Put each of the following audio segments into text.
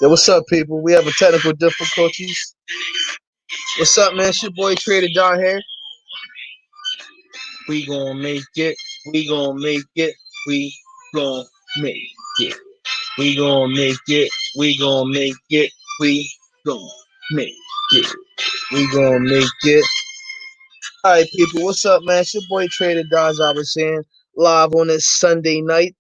Yo, what's up, people? We having technical difficulties. What's up, man? It's your boy Trader John here. We gonna make it. We gonna make it. We gonna make it. We gonna make it. We gonna make it. We gonna make it. We gonna make it. All right, people. What's up, man? It's your boy Trader John, as I was saying, live on this Sunday night.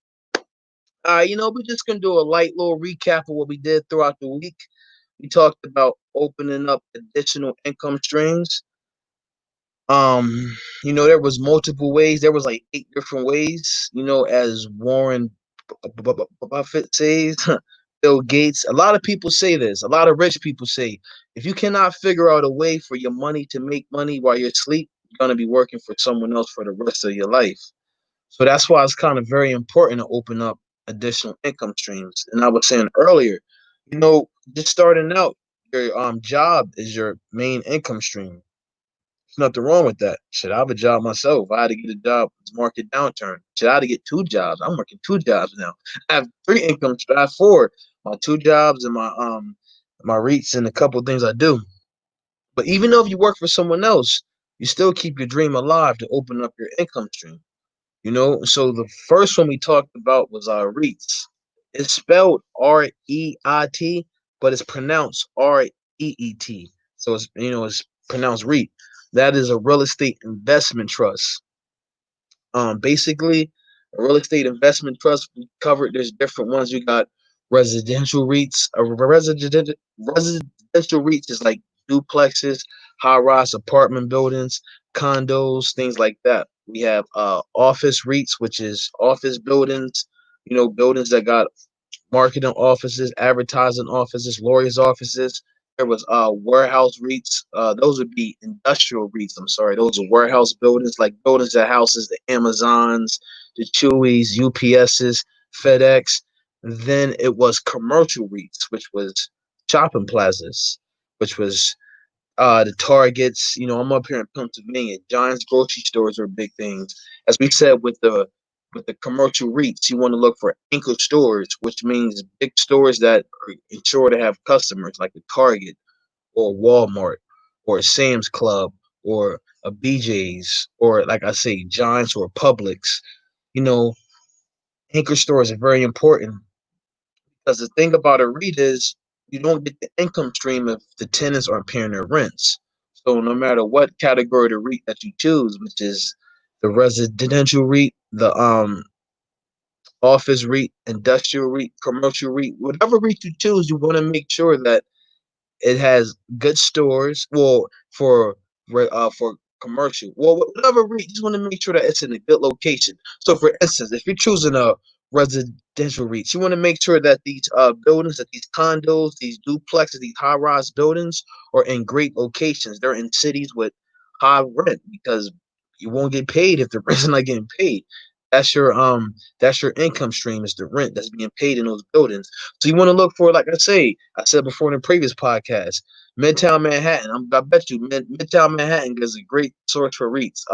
We're just gonna do a light little recap of what we did throughout the week. We talked about opening up additional income streams. There was multiple ways. There was like 8 different ways. As Warren Buffett says, Bill Gates. A lot of people say this. A lot of rich people say, if you cannot figure out a way for your money to make money while you're asleep, you're gonna be working for someone else for the rest of your life. So that's why it's kind of very important to open up additional income streams. And I was saying earlier, just starting out, your job is your main income stream. There's nothing wrong with that. Should I have a job myself? I had to get a job. It's market downturn. Should I had to get 2 jobs? I'm working 2 jobs now. I have 3 income. I have four. My 2 jobs and my REITs and a couple of things I do. But even though if you work for someone else, you still keep your dream alive to open up your income stream. So the first one we talked about was our REITs. It's spelled REIT, but it's pronounced REET. So it's pronounced REIT. That is a real estate investment trust. Basically, a real estate investment trust, we covered. There's different ones. You got residential REITs. Residential REITs is like duplexes, high-rise apartment buildings, condos, things like that. We have office REITs, which is office buildings. Buildings that got marketing offices, advertising offices, lawyers' offices. There was warehouse REITs. Those would be industrial REITs. I'm sorry, those are warehouse buildings, like buildings that houses the Amazons, the Chewies, UPSs, FedEx. Then it was commercial REITs, which was shopping plazas, which was the Targets. I'm up here in Pennsylvania. Giants grocery stores are big things. As we said with the commercial REITs, you want to look for anchor stores, which means big stores that are sure to have customers, like a Target or Walmart or a Sam's Club or a BJ's or, like I say, Giants or Publix. You know, Anchor stores are very important because the thing about a REIT is you don't get the income stream if the tenants aren't paying their rents. So no matter what category of REIT that you choose, which is the residential REIT, the office REIT, industrial REIT, commercial REIT, whatever REIT you choose, you want to make sure that it has good stores. Well, for commercial, well, whatever REIT, you just want to make sure that it's in a good location. So, for instance, if you're choosing a residential REIT, you want to make sure that these buildings, that these condos, these duplexes, these high-rise buildings are in great locations. They're in cities with high rent because you won't get paid if the rent's not getting paid. That's your income stream, is the rent that's being paid in those buildings. So you want to look for, like I said before in the previous podcast, Midtown Manhattan. I bet you Midtown Manhattan is a great source for REITs.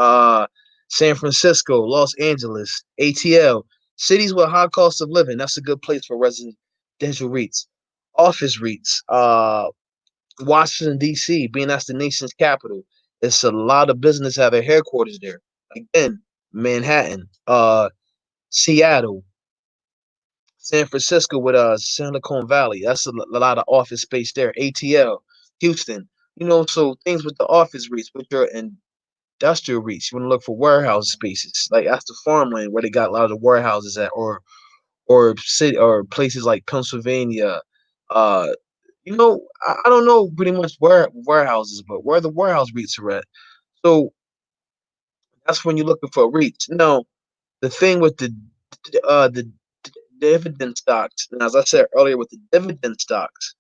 San Francisco, Los Angeles, ATL, cities with high cost of living. That's a good place for residential REITs. Office REITs. Washington D.C., being that's the nation's capital, it's a lot of business have their headquarters there. Again, Manhattan, Seattle, San Francisco with Silicon Valley. That's a lot of office space there. ATL, Houston. So things with the office REITs, with your industrial REITs, you want to look for warehouse spaces. Like that's the farmland where they got a lot of the warehouses at, or city or places like Pennsylvania. Uh, I don't know pretty much where warehouses, but where the warehouse REITs are at. So that's when you're looking for REITs. Now, the thing with the dividend stocks, and as I said earlier, with the dividend stocks,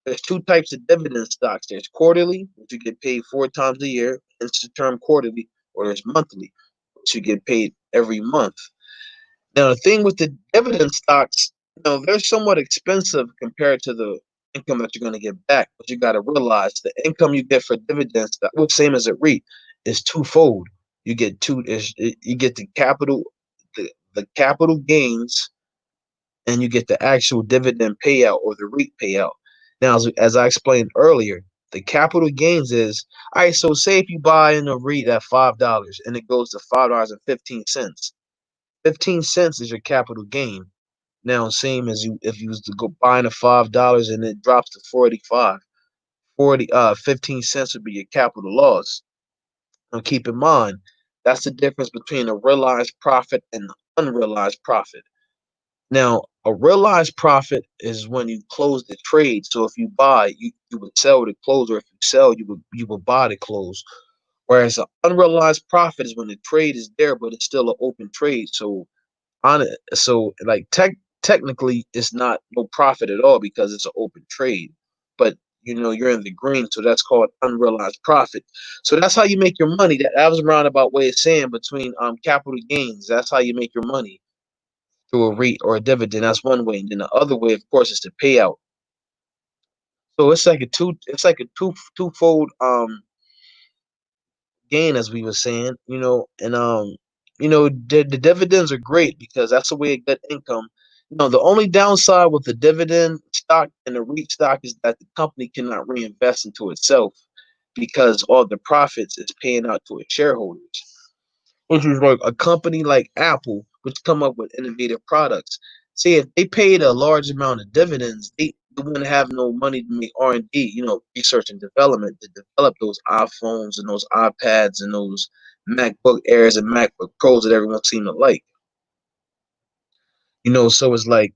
there's two types of dividend stocks. There's quarterly, which you get paid 4 times a year, instant term quarterly, or there's monthly, which you get paid every month. Now, the thing with the dividend stocks, they're somewhat expensive compared to the income that you're going to get back. But you got to realize the income you get for dividends, well, same as a REIT, is twofold. You get you get the capital gains and you get the actual dividend payout or the REIT payout. Now, as I explained earlier, the capital gains is all right. So, say if you buy in a REIT at $5 and it goes to $5.15, 15 cents is your capital gain. Now, same as you if you was to go buying a $5 and it drops to 45, 15 cents would be your capital loss. Now, keep in mind that's the difference between a realized profit and unrealized profit. Now, a realized profit is when you close the trade. So if you buy, you would sell to close, or if you sell, you would buy to close. Whereas an unrealized profit is when the trade is there, but it's still an open trade. So on it, so like technically, it's not no profit at all because it's an open trade. But you're in the green, so that's called unrealized profit. So that's how you make your money. That was a roundabout way of saying between capital gains. That's how you make your money through a REIT or a dividend. That's one way. And then the other way, of course, is to pay out. So it's like a twofold gain, as we were saying, and the dividends are great because that's a way to get income. The only downside with the dividend stock and the REIT stock is that the company cannot reinvest into itself because all the profits is paying out to its shareholders, which is like a company like Apple, which come up with innovative products. See, if they paid a large amount of dividends, they wouldn't have no money to make R&D, research and development to develop those iPhones and those iPads and those MacBook Airs and MacBook Pros that everyone seems to like. So it's like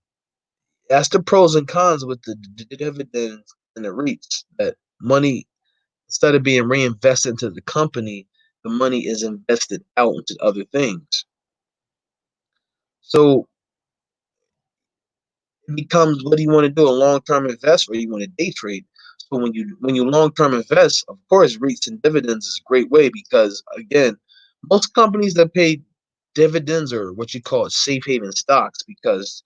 that's the pros and cons with the dividends and the REITs. That money, instead of being reinvested into the company, the money is invested out into other things. So it becomes, what do you want to do? A long term invest or you want to day trade? So when you long term invest, of course, REITs and dividends is a great way because again, most companies that pay dividends are what you call safe haven stocks because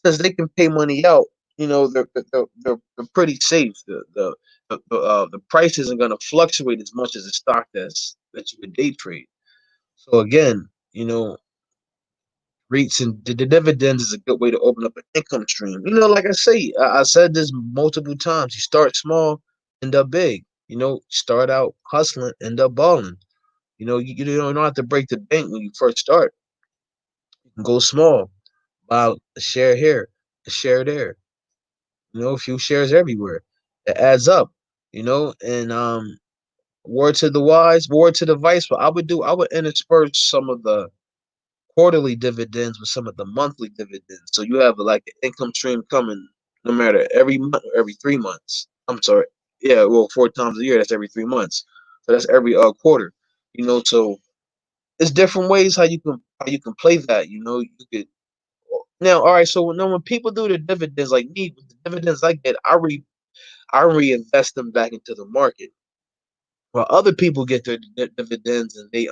since they can pay money out, they're pretty safe. The price isn't going to fluctuate as much as a stock that you would day trade. So again, REITs and the dividends is a good way to open up an income stream. Like I say, I said this multiple times. You start small, end up big. Start out hustling, end up balling. You don't have to break the bank when you first start. You can go small, buy a share here, a share there. A few shares everywhere. It adds up. And word to the wise, word to the vice. What I would intersperse some of the quarterly dividends with some of the monthly dividends. So you have like an income stream coming no matter every month or every 3 months. I'm sorry. Yeah, well, 4 times a year, that's every 3 months. So that's every quarter. So it's different ways how you can play that. You could now, all right. So now when people do the dividends, like me, with the dividends I get, I reinvest them back into the market. While other people get their dividends and they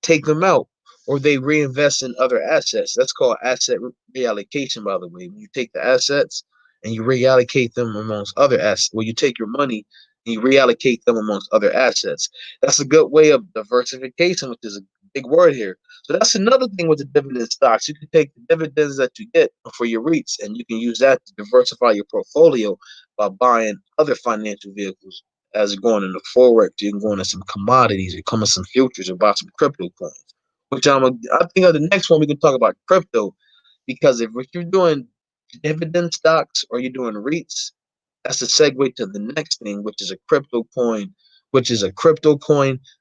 take them out or they reinvest in other assets. That's called asset reallocation, by the way. When you take the assets and you reallocate them amongst other assets, well, you take your money and you reallocate them amongst other assets. That's a good way of diversification, which is a big word here. So that's another thing with the dividend stocks. You can take the dividends that you get for your REITs and you can use that to diversify your portfolio by buying other financial vehicles as going into forex. You can go into some commodities, or come in some futures, or buy some crypto coins. I think of the next one we can talk about crypto, because if you're doing dividend stocks or you're doing REITs, that's a segue to the next thing, which is a crypto coin,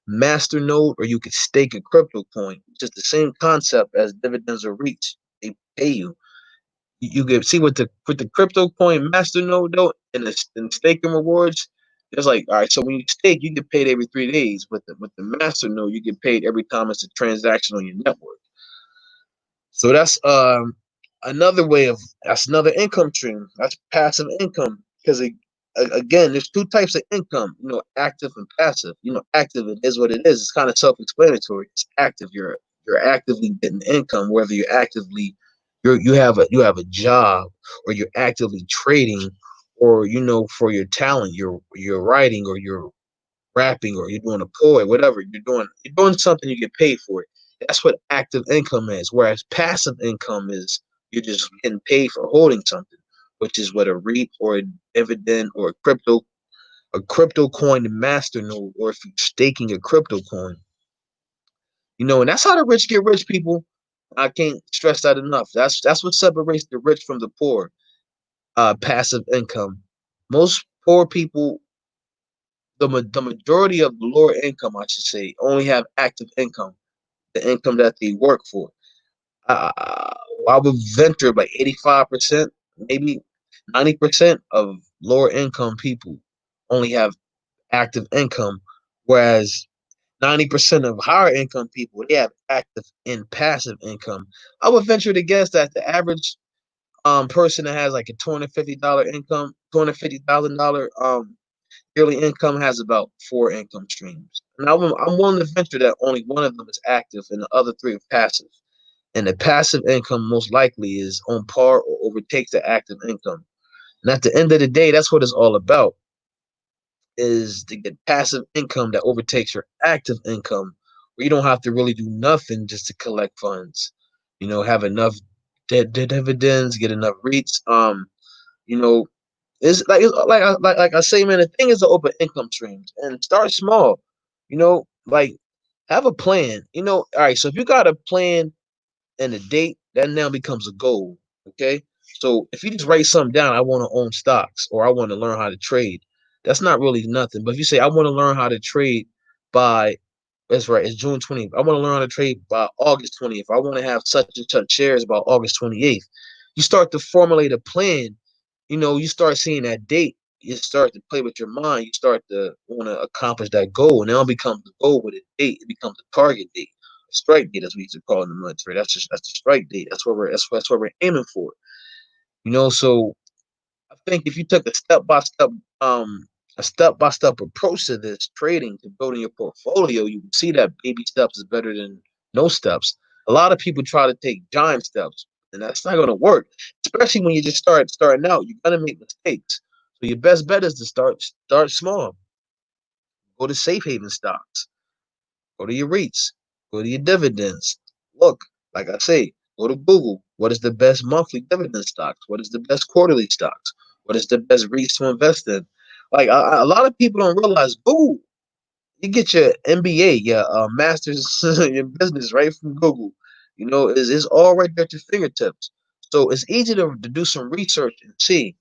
master node, or you could stake a crypto coin, which is the same concept as dividends or REITs. They pay you. You can see with the crypto coin master node though, and staking rewards. It's like, all right, so when you stake, you get paid every 3 days. With the master node, you get paid every time it's a transaction on your network. So that's another income stream. That's passive income because again, there's two types of income. Active and passive. Active, it is what it is. It's kind of self-explanatory. It's active. You're actively getting income, whether you have a job, or you're actively trading, or for your talent, you're writing, or you're rapping, or you're doing a poem, whatever you're doing something, you get paid for it. That's what active income is. Whereas passive income is you're just getting paid for holding something, which is what a REIT or a dividend or a crypto coin master node, or if you're staking a crypto coin. And that's how the rich get rich, people. I can't stress that enough. That's what separates the rich from the poor. Passive income. Most poor people, the majority of the lower income, I should say, only have active income, the income that they work for. Uh, I would venture by 85%, maybe 90% of lower income people only have active income, whereas 90% of higher income people, they have active and passive income. I would venture to guess that the average person that has like a $250 income, $250,000 yearly income has about four income streams. And I'm willing to venture that only one of them is active and the other three are passive. And the passive income most likely is on par or overtakes the active income. And at the end of the day, that's what it's all about, is to get passive income that overtakes your active income, where you don't have to really do nothing just to collect funds. Have enough dividends, get enough REITs. You know, it's like I say, man. The thing is to open income streams and start small. Like have a plan. All right. So if you got a plan and a date, that now becomes a goal. Okay. So if you just write something down, I want to own stocks or I want to learn how to trade, that's not really nothing. But if you say I want to learn how to trade by, that's right, it's June 20th. I want to learn how to trade by August 20th. I want to have such and such shares by August 28th. You start to formulate a plan. You start seeing that date. You start to play with your mind. You start to want to accomplish that goal. And now it becomes the goal with a date. It becomes a target date, a strike date, as we used to call it in the military. That's the strike date. That's what we're aiming for. So I think if you took a step by step approach to this trading, to building your portfolio, you can see that baby steps is better than no steps. A lot of people try to take giant steps, and that's not going to work. Especially when you just starting out, you're gonna make mistakes. So your best bet is to start small. Go to safe haven stocks. Go to your REITs. Go to your dividends. Look, like I say, go to Google. What is the best monthly dividend stocks? What is the best quarterly stocks? What is the best REITs to invest in? Like a lot of people don't realize Google. You get your MBA, your master's in business right from Google. It's all right there at your fingertips. So it's easy to do some research and see.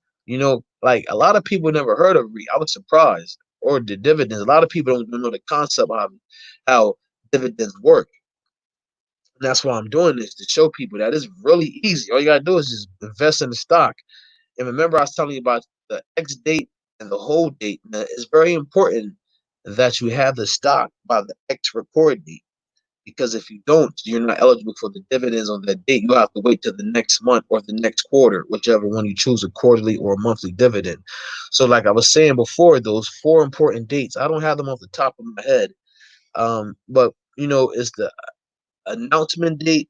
Like a lot of people never heard of REIT. I was surprised. Or the dividends. A lot of people don't know the concept of how dividends work. And that's why I'm doing this, to show people that it's really easy. All you gotta do is just invest in the stock. And remember, I was telling you about the X date and the hold date. Now, it's very important that you have the stock by the X record date, because if you don't, you're not eligible for the dividends on that date. You have to wait till the next month or the next quarter, whichever one you choose, a quarterly or a monthly dividend. So, like I was saying before, those four important dates, I don't have them off the top of my head. But it's the announcement date,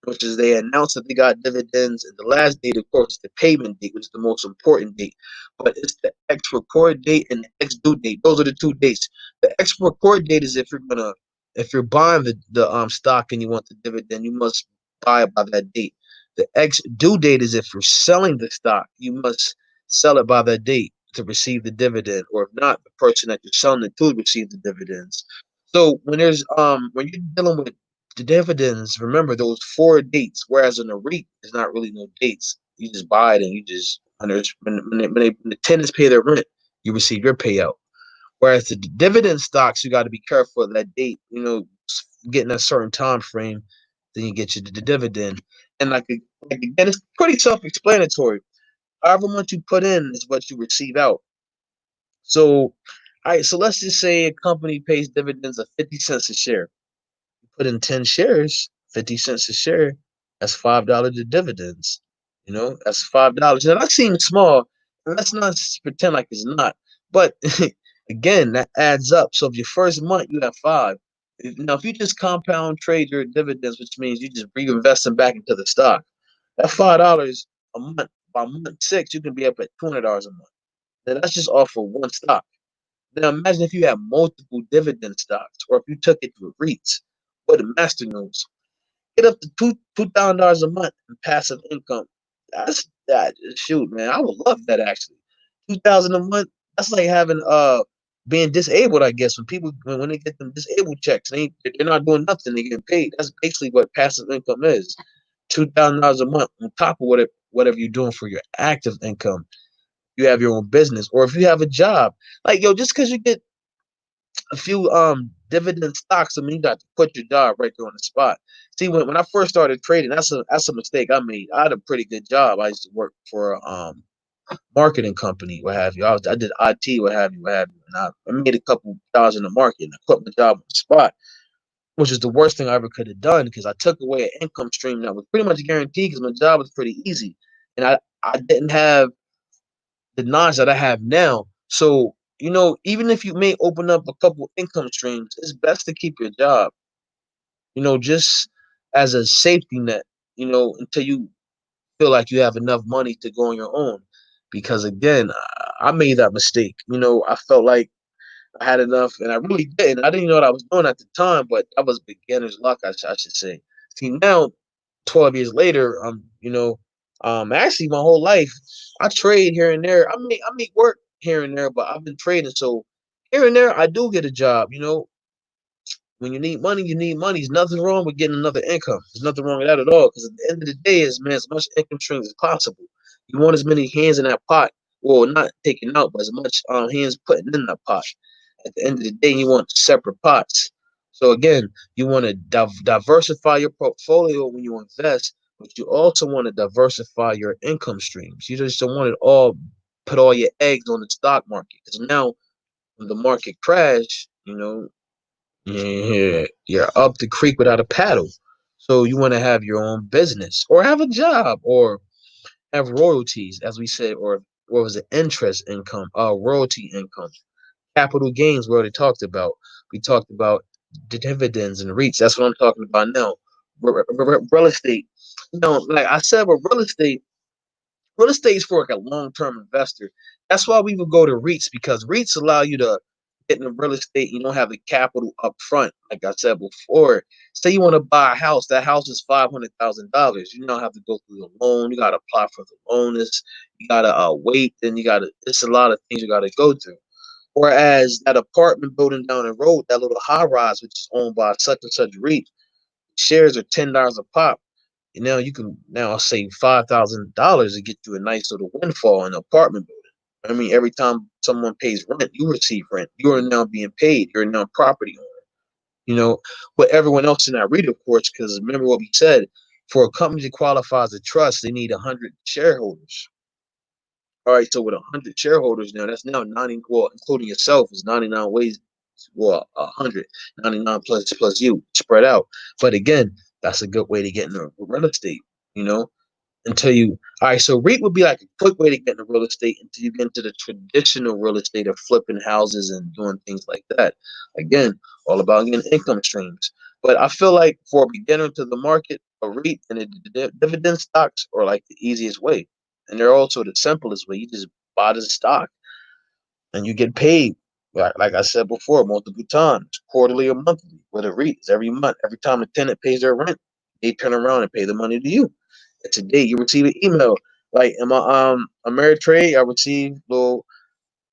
which is they announce that they got dividends, and the last date, of course, is the payment date, which is the most important date. But it's the X record date and the X due date. Those are the two dates. The X record date is if you're buying the stock and you want the dividend, you must buy it by that date. The X due date is if you're selling the stock, you must sell it by that date to receive the dividend, or if not, the person that you're selling it to receive the dividends. So when you're dealing with the dividends, remember those four dates. Whereas in a REIT, there's not really no dates. You just buy it, and you just when the tenants pay their rent, you receive your payout. Whereas the dividend stocks, you got to be careful of that date. Getting a certain time frame, then you get you the dividend. And like again, it's pretty self-explanatory. However much you put in is what you receive out. So, all right. So let's just say a company pays dividends of 50 cents a share. Put in 10 shares, 50 cents a share, that's $5 of dividends. That's $5. Now that seems small, and let's not pretend like it's not. But again, that adds up. So if your first month you have five. Now, if you just compound trade your dividends, which means you just reinvest them back into the stock, that $5 a month, by month six, you can be up at $200 a month. Now that's just off of one stock. Now imagine if you have multiple dividend stocks, or if you took it to REITs. What the master knows. Get up to $2,000 a month in passive income. That's that shoot, man. I would love that actually. 2,000 a month. That's like having being disabled, I guess. When people when they get them disabled checks, they're not doing nothing. They get paid. That's basically what passive income is. $2,000 a month on top of whatever you're doing for your active income. You have your own business, or if you have a job, like yo, just because you get a few dividend stocks, I mean, you got to put your job right there on the spot. See, when I first started trading, that's a mistake I made. I had a pretty good job. I used to work for a marketing company, what have you. I did IT, what have you, what have you. And I made a couple dollars in the market and I put my job on the spot, which is the worst thing I ever could have done because I took away an income stream that was pretty much guaranteed because my job was pretty easy. And I didn't have the knowledge that I have now. So, even if you may open up a couple income streams, it's best to keep your job, just as a safety net, until you feel like you have enough money to go on your own. Because again, I made that mistake. I felt like I had enough, and I really didn't. I didn't know what I was doing at the time, but that was beginner's luck, I should say. See, now, 12 years later, actually my whole life, I trade here and there. I make work here and there, but I've been trading, so here and there I do get a job. When you need money, you need money. There's nothing wrong with getting another income. There's nothing wrong with that at all. Because at the end of the day, is man, as much income streams as possible. You want as many hands in that pot. Well, not taking out, but as much hands putting in that pot. At the end of the day, you want separate pots. So again, you want to diversify your portfolio when you invest, but you also want to diversify your income streams. You just don't want it all put all your eggs on the stock market because now when the market crash, you're up the creek without a paddle. So you want to have your own business or have a job or have royalties, as we said, or what was it, interest income, royalty income, capital gains. We already talked about. We talked about the dividends and REITs. That's what I'm talking about now. Real estate. Like I said, with real estate is for like a long-term investor. That's why we would go to REITs because REITs allow you to get into real estate. You don't have the capital up front, like I said before. Say you want to buy a house, that house is $500,000. You don't have to go through the loan. You got to apply for the loan. You got to wait. Then you got to. It's a lot of things you got to go through. Whereas that apartment building down the road, that little high rise, which is owned by such and such REIT, shares are $10 a pop. And now you can now save $5,000 to get you a nice little windfall in an apartment building. I mean, every time someone pays rent, you receive rent. You are now being paid. You're now property owner. But everyone else in that REIT, of course, because remember what we said, for a company to qualify as a trust, they need 100 shareholders. All right, so with 100 shareholders now, that's now 90, well, including yourself, is 99 ways, well, 100, 99 plus you spread out. But again, that's a good way to get into real estate, you know, until you, all right, so REIT would be like a quick way to get into real estate until you get into the traditional real estate of flipping houses and doing things like that. Again, all about getting income streams. But I feel like for a beginner to the market, a REIT and the dividend stocks are like the easiest way. And they're also the simplest way. You just buy the stock and you get paid. Like I said before, multiple times, quarterly or monthly. With a REIT, it's every month. Every time the tenant pays their rent, they turn around and pay the money to you. And today you receive an email. Like in my Ameritrade, I receive little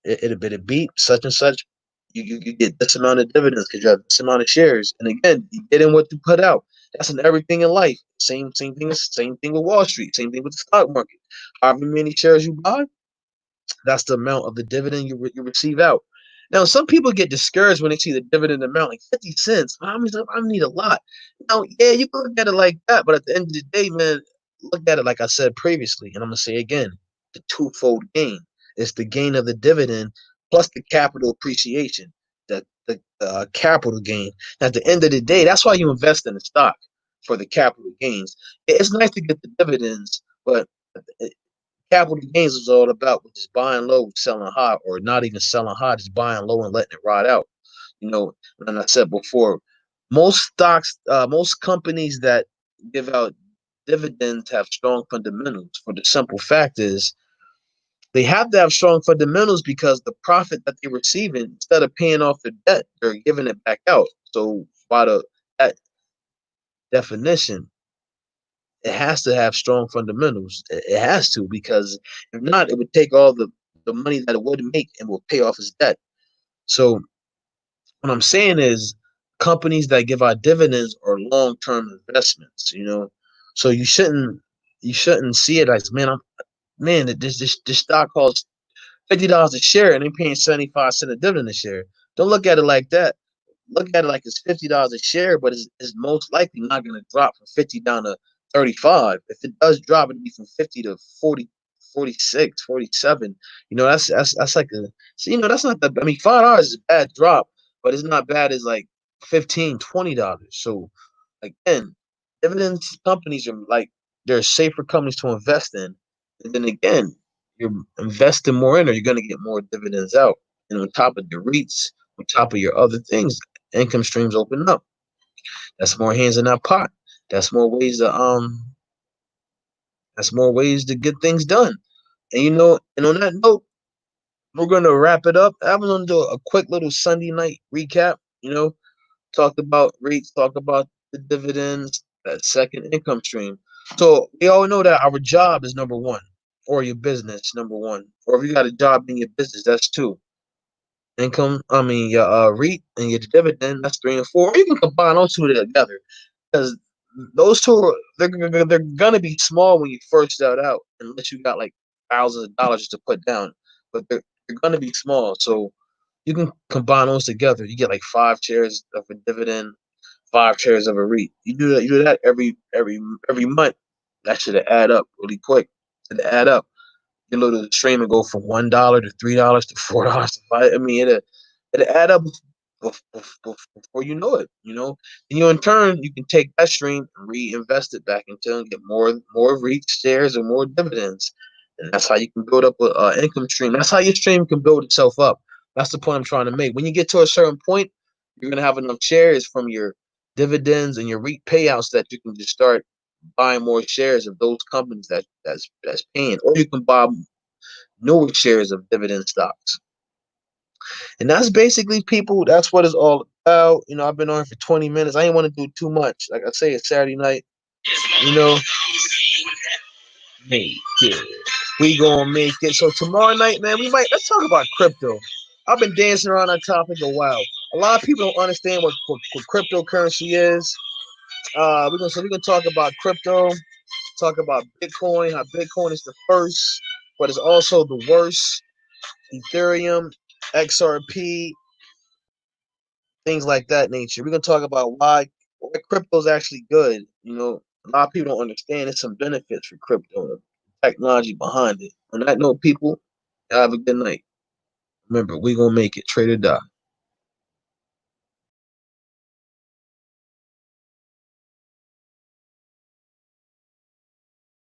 it'll be a beat, such and such. You get this amount of dividends because you have this amount of shares. And again, you get in what you put out. That's in everything in life. Same thing with Wall Street. Same thing with the stock market. However many shares you buy, that's the amount of the dividend you receive out. Now, some people get discouraged when they see the dividend amount, like 50 cents. I need a lot. Now, yeah, you can look at it like that, but at the end of the day, man, look at it like I said previously, and I'm going to say again, the twofold gain. It's the gain of the dividend plus the capital appreciation, the capital gain. At the end of the day, that's why you invest in the stock for the capital gains. It's nice to get the dividends, but capital gains is all about, which is buying low, selling high, or not even selling high, just buying low and letting it ride out. And I said before, most companies that give out dividends have strong fundamentals. For the simple fact is, they have to have strong fundamentals because the profit that they're receiving, instead of paying off the debt, they're giving it back out. So by the that definition, it has to have strong fundamentals. It has to, because if not, it would take all the money that it would make and will pay off its debt. So what I'm saying is companies that give out dividends are long-term investments, you know. So you shouldn't see it as, man, this stock costs $50 a share and they're paying 75 cents a dividend a share. Don't look at it like that. Look at it like it's $50 a share, but it's most likely not going to drop from 50 down to 35. If it does drop, it'll be from 50 to 40, 46, 47. You know, that's like a, so, that's not the, I mean, $5 is a bad drop, but it's not bad as like 15, $20. So again, dividends companies are like, they're safer companies to invest in. And then again, you're investing more in, or you're going to get more dividends out. And on top of the REITs, on top of your other things, income streams open up. That's more hands in that pot. That's more ways to that's more ways to get things done. And and on that note, we're gonna wrap it up. I'm gonna do a quick little Sunday night recap. Talked about REITs, talk about the dividends, that second income stream. So we all know that our job is number one, or your business number one, or if you got a job in your business, that's two. Income, I mean your REIT and your dividend, that's three and four. Or you can combine those two together, because those two they're gonna be small when you first start out, unless you got like thousands of dollars to put down. But they're gonna be small, so you can combine those together. You get like 5 shares of a dividend, 5 shares of a REIT. You do that every month. That should add up really quick. It add up. Your little stream and go from $1 to $3 to $4 to five. I mean, it add up before you know it. And in turn, you can take that stream and reinvest it back into and get more REIT shares and more dividends. And that's how you can build up an income stream. That's how your stream can build itself up. That's the point I'm trying to make. When you get to a certain point, you're gonna have enough shares from your dividends and your REIT payouts that you can just start buying more shares of those companies that's paying, or you can buy newer shares of dividend stocks. And that's basically, people. That's what it's all about. I've been on for 20 minutes. I ain't want to do too much. Like I say, it's Saturday night. You know, make it. We gonna make it. So tomorrow night, man, let's talk about crypto. I've been dancing around that topic a while. A lot of people don't understand what cryptocurrency is. We're gonna talk about crypto, talk about Bitcoin, how Bitcoin is the first, but it's also the worst. Ethereum, XRP, things like that nature. We're gonna talk about why crypto is actually good. A lot of people don't understand. There's some benefits for crypto, the technology behind it. On that note, people, have a good night. Remember, we gonna make it. Trade or die.